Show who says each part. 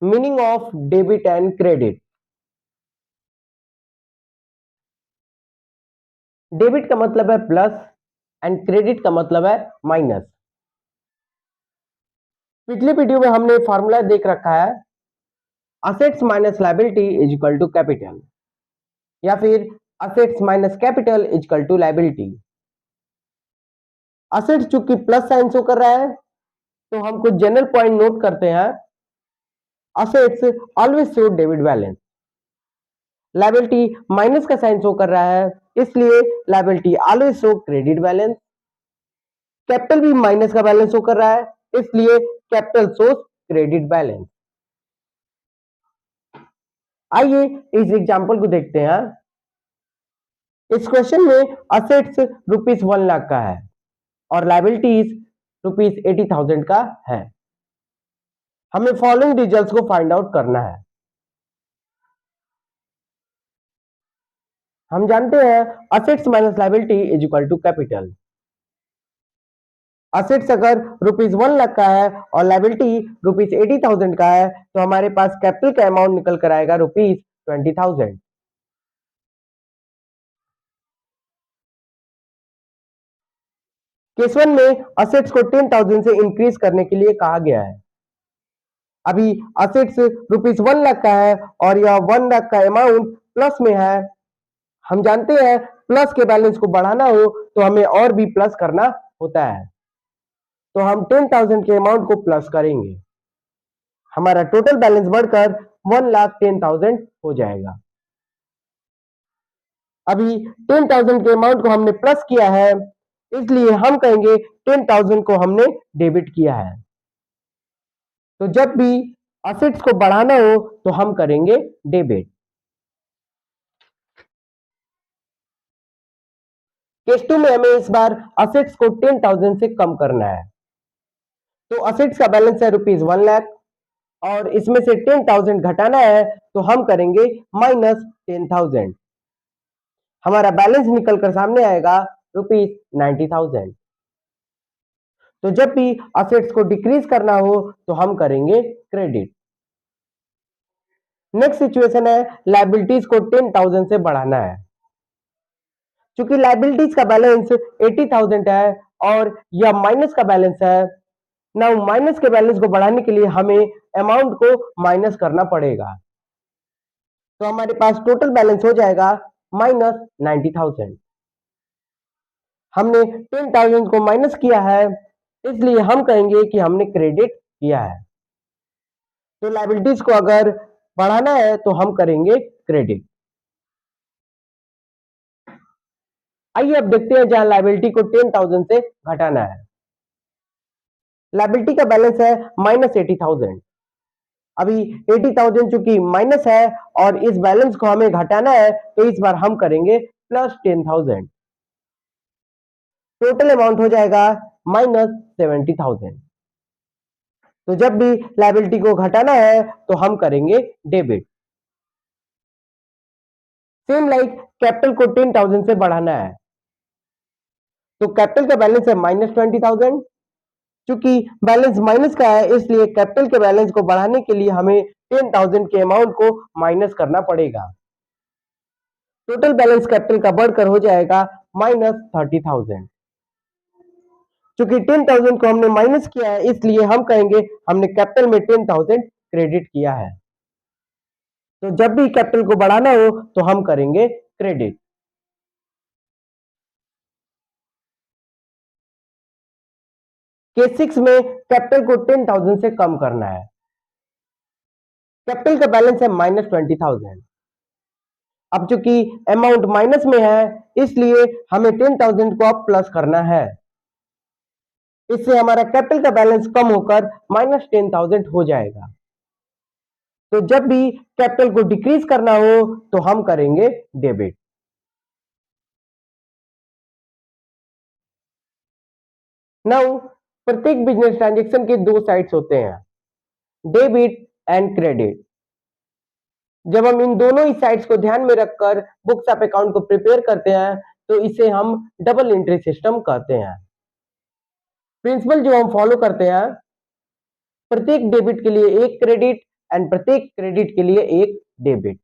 Speaker 1: Meaning of debit and credit. Debit का मतलब है प्लस एंड क्रेडिट का मतलब है माइनस। पिछले वीडियो में हमने फॉर्मूला देख रखा है, assets minus liability is equal to capital, या फिर assets minus capital is equal to liability. Assets चूंकि प्लस साइन शो कर रहा है तो हम कुछ जनरल पॉइंट नोट करते हैं। Assets always show debit balance. Liability minus का साइन शो कर रहा है, इसलिए liability always show credit balance. Capital भी माइनस का बैलेंस शो कर रहा है, इसलिए कैपिटल शोज क्रेडिट बैलेंस। आइए इस एग्जांपल को देखते हैं। इस क्वेश्चन में असेट्स ₹1,00,000 का है और लायबिलिटीज ₹80,000 का है। हमें फॉलोइंग डिटेल्स को फाइंड आउट करना है। हम जानते हैं assets minus liability is equal to capital. Assets अगर ₹1,00,000 का है और लायबिलिटी ₹80,000 का है तो हमारे पास कैपिटल का अमाउंट निकल कर आएगा ₹20,000। केस 1 में असेट्स को 10,000 से इंक्रीज करने के लिए कहा गया है। अभी असेट्स ₹1,00,000 का है और यह 1,00,000 का अमाउंट प्लस में है। हम जानते हैं प्लस के बैलेंस को बढ़ाना हो तो हमें और भी प्लस करना होता है, तो हम 10,000 के अमाउंट को प्लस करेंगे। हमारा टोटल बैलेंस बढ़कर 1,10,000 हो जाएगा। अभी 10,000 के अमाउंट को हमने प्लस किया है, इसलिए हम कहेंगे 10,000 को हमने डेबिट किया है। तो जब भी असेट्स को बढ़ाना हो तो हम करेंगे डेबिट। केस 2 में हमें इस बार असेट्स को 10,000 से कम करना है। तो असेट्स का बैलेंस है ₹1,00,000 और इसमें से 10,000 घटाना है, तो हम करेंगे -10,000। हमारा बैलेंस निकल कर सामने आएगा ₹90,000। तो जब भी असेट्स को डिक्रीज करना हो तो हम करेंगे क्रेडिट। नेक्स्ट सिचुएशन है, लायबिलिटीज को 10,000 से बढ़ाना है। क्योंकि लायबिलिटीज का बैलेंस 80,000 है और यह माइनस का बैलेंस है। नाउ माइनस के बैलेंस को बढ़ाने के लिए हमें अमाउंट को माइनस करना पड़ेगा, तो हमारे पास टोटल बैलेंस हो जाएगा -90,000। हमने 10,000 को माइनस किया है, इसलिए हम कहेंगे कि हमने क्रेडिट किया है। तो लायबिलिटीज को अगर बढ़ाना है तो हम करेंगे क्रेडिट। आइए अब देखते हैं जहां लायबिलिटी को 10,000 से घटाना है। लायबिलिटी का बैलेंस है -80,000। अभी 80,000 चूंकि माइनस है और इस बैलेंस को हमें घटाना है, तो इस बार हम करेंगे +10,000। टोटल अमाउंट हो जाएगा -70,000। तो जब भी लायबिलिटी को घटाना है तो हम करेंगे डेबिट। सेम लाइक कैपिटल को 10,000 से बढ़ाना है, तो कैपिटल का बैलेंस है -20,000। चूंकि बैलेंस माइनस का है, इसलिए कैपिटल के बैलेंस को बढ़ाने के लिए हमें 10,000 के अमाउंट को माइनस करना पड़ेगा। टोटल बैलेंस कैपिटल का बढ़कर हो जाएगा -30,000। चूंकि 10,000 को हमने माइनस किया है, इसलिए हम कहेंगे हमने कैपिटल में 10,000 क्रेडिट किया है। तो जब भी कैपिटल को बढ़ाना हो तो हम करेंगे क्रेडिट। केस 6 में कैपिटल को 10,000 से कम करना है। कैपिटल का बैलेंस है -20,000। अब चूंकि अमाउंट माइनस में है, इसलिए हमें 10,000 को अब प्लस करना है। इससे हमारा कैपिटल का बैलेंस कम होकर -10,000 हो जाएगा। तो जब भी कैपिटल को डिक्रीज करना हो तो हम करेंगे डेबिट। नाउ प्रत्येक बिजनेस ट्रांजैक्शन के दो साइड्स होते हैं, डेबिट एंड क्रेडिट। जब हम इन दोनों ही साइड्स को ध्यान में रखकर बुक्स ऑफ अकाउंट को प्रिपेयर करते हैं तो इसे हम डबल एंट्री सिस्टम कहते हैं। प्रिंसिपल जो हम फॉलो करते हैं, प्रत्येक डेबिट के लिए एक क्रेडिट, एंड प्रत्येक क्रेडिट के लिए एक डेबिट।